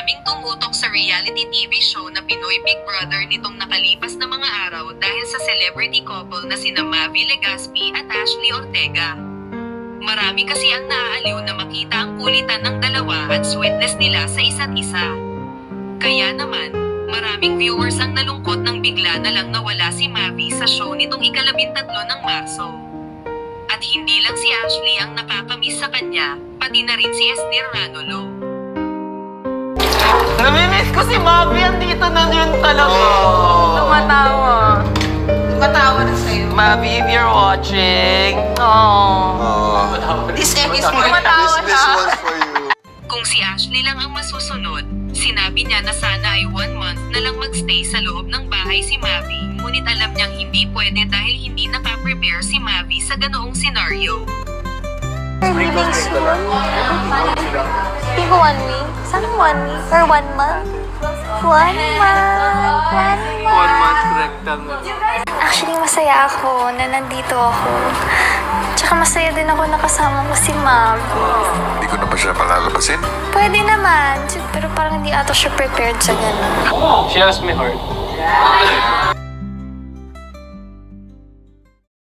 Maraming tumutok sa reality TV show na Pinoy Big Brother nitong nakalipas na mga araw dahil sa celebrity couple na sina Mavi Legaspi at Ashley Ortega. Marami kasi ang naaaliw na makita ang kulitan ng dalawa at sweetness nila sa isa't isa. Kaya naman, maraming viewers ang nalungkot nang bigla na lang nawala si Mavi sa show nitong ika-13 ng Marso. At hindi lang si Ashley ang nakakamiss sa kanya, pati na rin si Esther Ranolo. Namimiss ko si Mavi, andito na yun talaga. Tumatawa. Tumatawa na sa'yo. Mavi, if you're watching. This episode, This tumatawa this siya. one's for you. Kung si Ashley lang ang masusunod, sinabi niya na sana ay 1 month na lang magstay sa loob ng bahay si Mavi, ngunit alam niyang hindi pwede dahil hindi nakaprepare si Mavi sa ganoong senaryo. Leaving soon. Hindi ko 1 week. Saan 1 week? Or 1 month? 1 month. 1 month. Correct Actually, masaya ako na nandito ako. Tsaka masaya din ako nakasama ko si Mav. Hindi ko na ba siya malalabasin? Pwede naman. Pero parang hindi ata siya prepared sa ganun. She asked me hard.